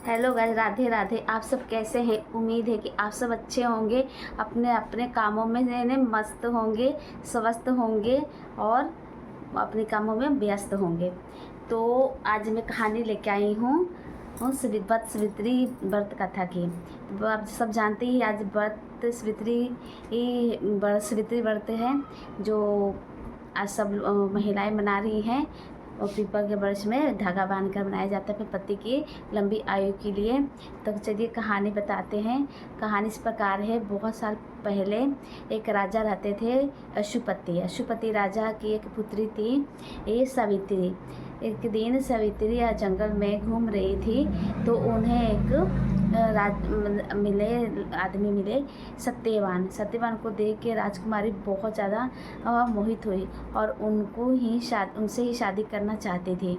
Hello guys, Radhe Radhe. आप सब कैसे हैं? उम्मीद है कि आप सब अच्छे होंगे, अपने अपने कामों में मस्त होंगे, स्वस्थ होंगे और अपने कामों में व्यस्त होंगे। तो आज मैं कहानी लेके आई हूँ वट सावित्री व्रत कथा की। तो आप सब जानते ही आज व्रत सावित्री व्रत है, जो आज सब महिलाएं मना रही हैं। और पीपल के वृक्ष में धागा बांधकर बनाया जाता है अपने पति की लंबी आयु के लिए। तो चलिए कहानी बताते हैं। कहानी इस प्रकार है। बहुत साल पहले एक राजा रहते थे, अशुपति राजा की एक पुत्री थी, ये सावित्री। एक दिन सावित्री जंगल में घूम रही थी, तो उन्हें एक आदमी मिले, सत्यवान को देख के राजकुमारी बहुत ज़्यादा मोहित हुई और उनसे ही शादी करना चाहती थी।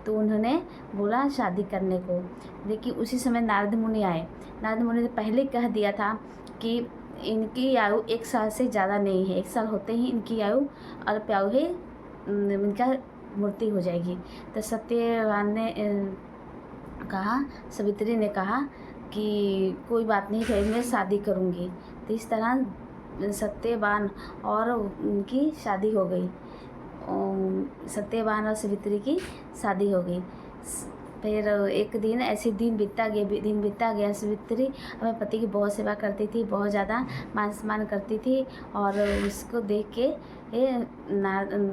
तो उन्होंने बोला शादी करने को। लेकिन उसी समय नारद मुनि आए। नारद मुनि ने पहले कह दिया था कि इनकी आयु 1 साल से ज़्यादा नहीं है, 1 साल होते ही इनकी आयु अल्पायु है, इनका मृत्यु हो जाएगी। तो सत्यवान ने कहा, सावित्री ने कहा कि कोई बात नहीं, फिर मैं शादी करूँगी। तो इस तरह सत्यवान और उनकी शादी हो गई। सत्यवान और सावित्री की शादी हो गई। फिर एक दिन ऐसे दिन बीतता गया। सावित्री अपने पति की बहुत सेवा करती थी, बहुत ज़्यादा मान सम्मान करती थी और उसको देख के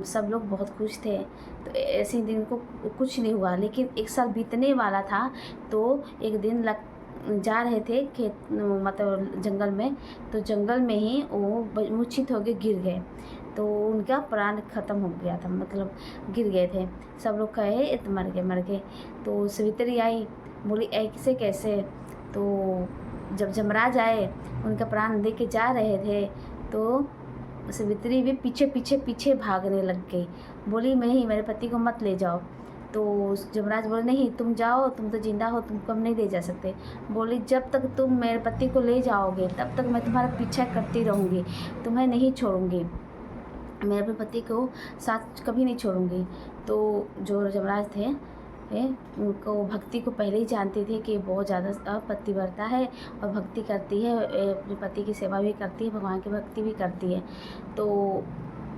सब लोग बहुत खुश थे। तो ऐसे दिन को कुछ नहीं हुआ, लेकिन 1 साल बीतने वाला था। तो एक दिन जा रहे थे खेत, मतलब जंगल में। तो जंगल में ही वो मूर्छित होकर गिर गए। तो उनका प्राण खत्म हो गया था, मतलब गिर गए थे। सब लोग कहे तो मर गए। तो सावित्री आई, बोली ऐसे कैसे? तो जब यमराज आए, उनका प्राण दे के जा रहे थे, तो सावित्री भी पीछे भागने लग गई। बोली नहीं, मेरे पति को मत ले जाओ। तो यमराज बोले नहीं, तुम जाओ, तुम तो जिंदा हो, तुमको हम नहीं ले जा सकते। बोली जब तक तुम मेरे पति को ले जाओगे तब तक मैं तुम्हारा पीछा करती रहूँगी, तुम्हें नहीं छोड़ूंगी, मैं अपने पति को साथ कभी नहीं छोड़ूंगी। तो जो यमराज थे उनको भक्ति को पहले ही जानते थे कि बहुत ज़्यादा पतिव्रता है और भक्ति करती है, अपने पति की सेवा भी करती है, भगवान की भक्ति भी करती है। तो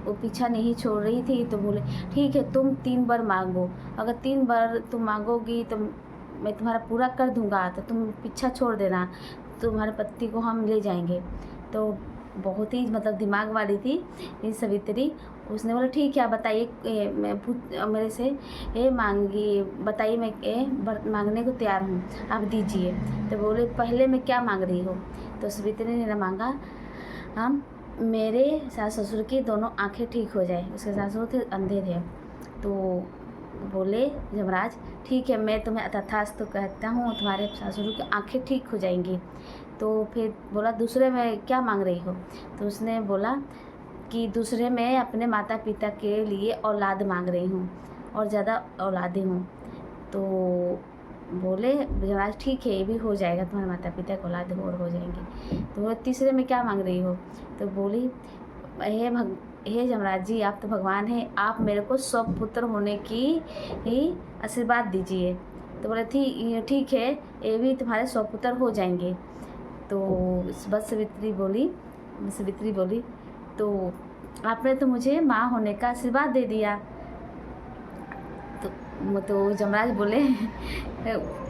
वो पीछा नहीं छोड़ रही थी। तो बोले ठीक है, तुम 3 बार मांगो, अगर 3 बार तुम मांगोगी तो मैं तुम्हारा पूरा कर दूंगा, तो तुम पीछा छोड़ देना, तुम्हारे पति को हम ले जाएंगे। तो बहुत ही मतलब दिमाग वाली थी ये सावित्री। उसने बोला ठीक है, बताइए, मेरे से ये मांगी, बताइए, मैं मांगने को तैयार हूँ, आप दीजिए। तो बोले पहले मैं क्या मांग रही हो? तो सावित्री ने मांगा, हम मेरे सास ससुर की दोनों आंखें ठीक हो जाए। उसके सास ससुर थे, अंधे थे। तो बोले यमराज ठीक है, मैं तुम्हें तथास्तु कहता हूँ, तुम्हारे सास ससुर की आंखें ठीक हो जाएंगी। तो फिर बोला दूसरे में क्या मांग रही हो? तो उसने बोला कि दूसरे में अपने माता पिता के लिए औलाद मांग रही हूँ और ज़्यादा औलादें हूँ। तो बोले यमराज ठीक है, ये भी हो जाएगा, तुम्हारे माता पिता को औलाद और हो जाएंगी। तो बोले तीसरे में क्या मांग रही हो? तो बोली हे यमराज जी, आप तो भगवान हैं, आप मेरे को 100 पुत्र होने की ही आशीर्वाद दीजिए। तो बोले ठीक है, ये भी तुम्हारे 100 पुत्र हो जाएंगे। तो बस सावित्री बोली तो आपने तो मुझे माँ होने का आशीर्वाद दे दिया। तो यमराज बोले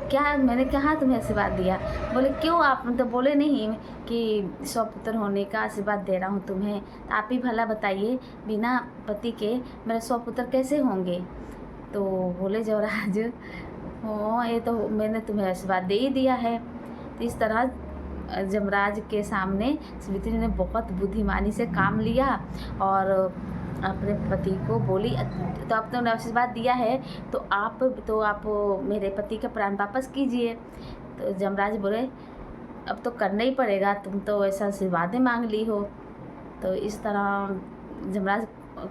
क्या मैंने कहा तुम्हें आशीर्वाद दिया? बोले क्यों, आप तो बोले नहीं कि 100 पुत्र होने का आशीर्वाद दे रहा हूँ तुम्हें, तो आप ही भला बताइए, बिना पति के मेरे 100 पुत्र कैसे होंगे? तो बोले यमराज, हाँ ये तो मैंने तुम्हें आशीर्वाद दे ही दिया है। तो इस तरह यमराज के सामने सावित्री ने बहुत बुद्धिमानी से काम लिया और अपने पति को बोली तो अब तो आशीर्वाद दिया है, तो आप मेरे पति का प्राण वापस कीजिए। तो यमराज बोले अब तो करना ही पड़ेगा, तुम तो ऐसा आशीर्वाद मांग ली हो। तो इस तरह यमराज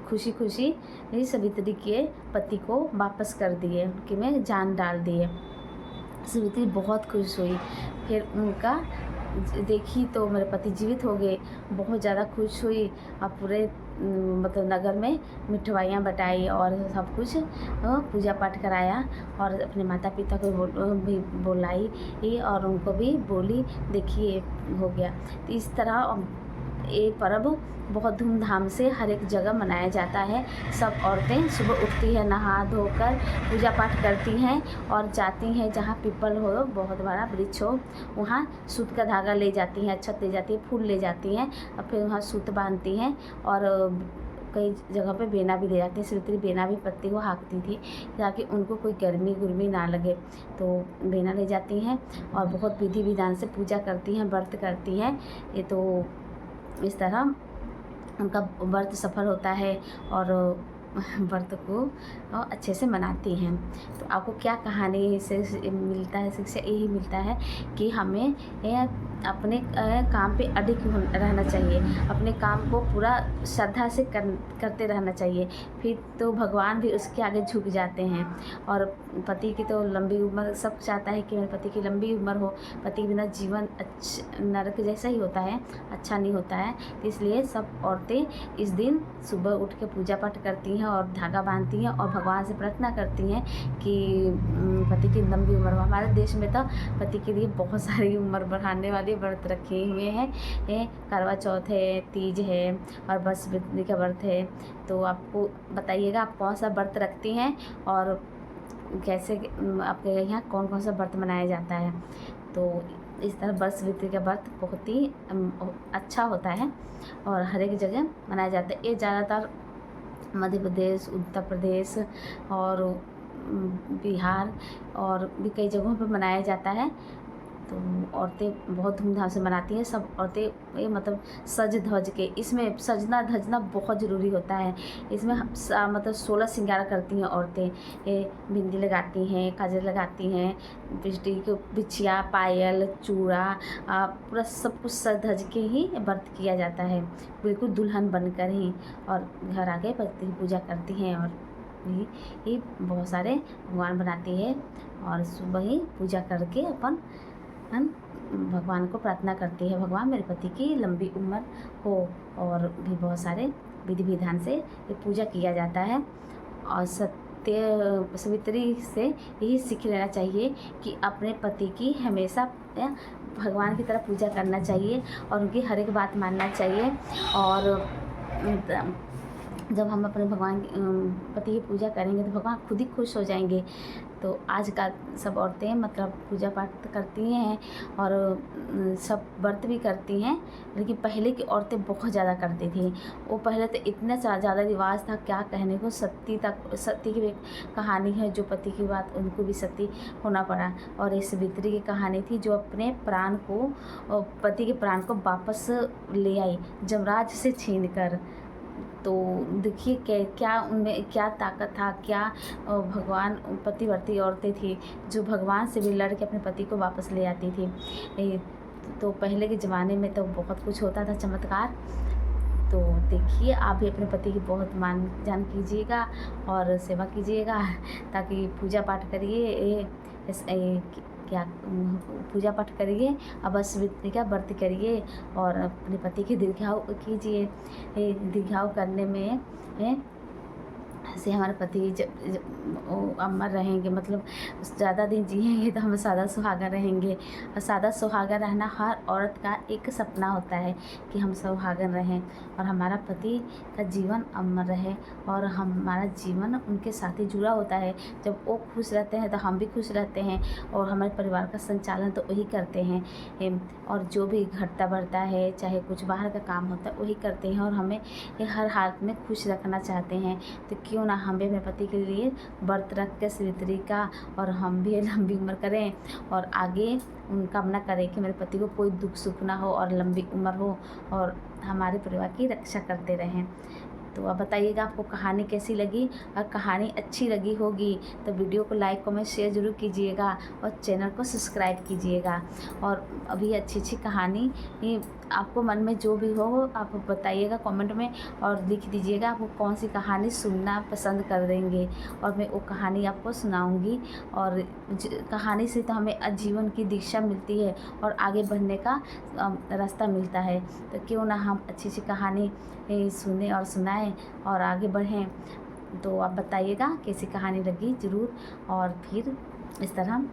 खुशी खुशी सावित्री के पति को वापस कर दिए, उनकी में जान डाल दिए। सावित्री बहुत खुश हुई। फिर उनका देखी तो मेरे पति जीवित हो गए, बहुत ज़्यादा खुश हुई और पूरे मतलब नगर में मिठाइयाँ बटाई और सब कुछ पूजा पाठ कराया और अपने माता पिता को भी बुलाई और उनको भी बोली देखिए हो गया। तो इस तरह ये पर्व बहुत धूमधाम से हर एक जगह मनाया जाता है। सब औरतें सुबह उठती हैं, नहा धोकर पूजा पाठ करती हैं और जाती हैं जहाँ पीपल हो, बहुत बड़ा वृक्ष हो, वहाँ सूत का धागा ले जाती हैं, अक्षत ले जाती हैं, फूल ले जाती हैं और फिर वहाँ सूत बांधती हैं और कई जगह पे बेना भी ले जाती हैं। सावित्री बेना भी पत्ती को हाँकती थी ताकि उनको कोई गर्मी गुर्मी ना लगे, तो बेना ले जाती हैं और बहुत विधि विधान से पूजा करती हैं, व्रत करती हैं। ये तो इस तरह उनका व्रत सफल होता है और व्रत को अच्छे से मनाती हैं। तो आपको क्या कहानी से मिलता है, शिक्षा यही मिलता है कि हमें अपने काम पे अडिग रहना चाहिए, अपने काम को पूरा श्रद्धा से करते रहना चाहिए, फिर तो भगवान भी उसके आगे झुक जाते हैं। और पति की तो लंबी उम्र, सब चाहता है कि मेरे पति की लंबी उम्र हो, पति के बिना जीवन नरक जैसा ही होता है, अच्छा नहीं होता है। इसलिए सब औरतें इस दिन सुबह उठ के पूजा पाठ करती हैं और धागा बांधती हैं और भगवान से प्रार्थना करती हैं कि पति की लंबी उम्र हो। हमारे देश में तो पति के लिए बहुत सारी उम्र बढ़ाने वाले व्रत रखे हुए हैं। करवा चौथ है, तीज है और बसंती का व्रत है। तो आपको बताइएगा आप कौन सा व्रत रखती हैं और कैसे आपके यहाँ कौन कौन सा व्रत मनाया जाता है। तो इस तरह बसंती का व्रत बहुत ही अच्छा होता है और हर एक जगह मनाया जाता है। ये ज़्यादातर मध्य प्रदेश, उत्तर प्रदेश और बिहार और भी कई जगहों पर मनाया जाता है। तो औरतें बहुत धूमधाम से मनाती हैं। सब औरतें ये मतलब सज धज के, इसमें सजना धजना बहुत ज़रूरी होता है। इसमें मतलब 16 श्रृंगार करती हैं औरतें। ये बिंदी लगाती हैं, काजल लगाती हैं, बिछिया, पायल, चूड़ा, पूरा सब कुछ सज धज के ही व्रत किया जाता है, बिल्कुल दुल्हन बनकर ही। और घर आके पति की पूजा करती हैं और ये बहुत सारे भगवान बनाती है और सुबह ही पूजा करके अपन भगवान को प्रार्थना करती है, भगवान मेरे पति की लंबी उम्र हो। और भी बहुत सारे विधि विधान से ये पूजा किया जाता है। और सावित्री से यही सीख लेना चाहिए कि अपने पति की हमेशा भगवान की तरह पूजा करना चाहिए और उनकी हर एक बात मानना चाहिए। और जब हम अपने भगवान पति की पूजा करेंगे तो भगवान खुद ही खुश हो जाएंगे। तो आज का सब औरतें मतलब पूजा पाठ करती हैं और सब व्रत भी करती हैं, लेकिन पहले की औरतें बहुत ज़्यादा करती थी। वो पहले तो इतना ज़्यादा रिवाज था क्या कहने को। सती की भी कहानी है, जो पति की बात उनको भी सती होना पड़ा। और इस सावित्री की कहानी थी जो अपने प्राण को, पति के प्राण को वापस ले आई जमराज से छीन कर। तो देखिए क्या उनमें क्या ताकत था, क्या भगवान पतिव्रती औरतें थी जो भगवान से भी लड़ के अपने पति को वापस ले आती थी। तो पहले के ज़माने में तो बहुत कुछ होता था चमत्कार। तो देखिए आप भी अपने पति की बहुत मान जान कीजिएगा और सेवा कीजिएगा, ताकि पूजा पाठ करिए, क्या पूजा पाठ करिए, अवश्य का व्रत करिए और अपने पति की दीर्घायु कीजिए। दीर्घायु करने में से हमारे पति अमर रहेंगे, मतलब ज़्यादा दिन जिएंगे तो हम सादा सुहागा रहेंगे। और सादा सुहागा रहना हर औरत का एक सपना होता है कि हम सुहागन रहें और हमारा पति का जीवन अमर रहे और हमारा जीवन उनके साथ ही जुड़ा होता है। जब वो खुश रहते हैं तो हम भी खुश रहते हैं और हमारे परिवार का संचालन तो वही करते हैं। और जो भी घटता बढ़ता है, चाहे कुछ बाहर का काम होता है, वही करते हैं और हमें हर हालत में खुश रखना चाहते हैं। तो क्यों ना हम भी अपने पति के लिए व्रत रख के सावित्री का और हम भी लंबी उम्र करें और आगे कामना करें कि मेरे पति को कोई दुख सुख ना हो और लंबी उम्र हो और हमारे परिवार की रक्षा करते रहें। तो अब बताइएगा आपको कहानी कैसी लगी। अगर कहानी अच्छी लगी होगी तो वीडियो को लाइक कमेंट शेयर ज़रूर कीजिएगा और चैनल को सब्सक्राइब कीजिएगा। और अभी अच्छी अच्छी कहानी आपको मन में जो भी हो आप बताइएगा कमेंट में और लिख दीजिएगा आपको कौन सी कहानी सुनना पसंद कर देंगे, और मैं वो कहानी आपको सुनाऊंगी। और कहानी से तो हमें जीवन की दिशा मिलती है और आगे बढ़ने का रास्ता मिलता है। तो क्यों ना हम अच्छी सी कहानी सुने और सुनाएं और आगे बढ़ें। तो आप बताइएगा कैसी कहानी लगी ज़रूर। और फिर इस तरह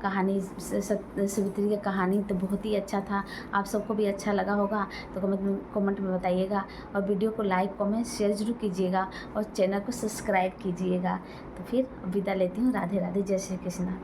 कहानी सावित्री की कहानी तो बहुत ही अच्छा था, आप सबको भी अच्छा लगा होगा तो कमेंट में बताइएगा। और वीडियो को लाइक कमेंट शेयर ज़रूर कीजिएगा और चैनल को सब्सक्राइब कीजिएगा। तो फिर विदा लेती हूँ। राधे राधे, जय श्री कृष्णा।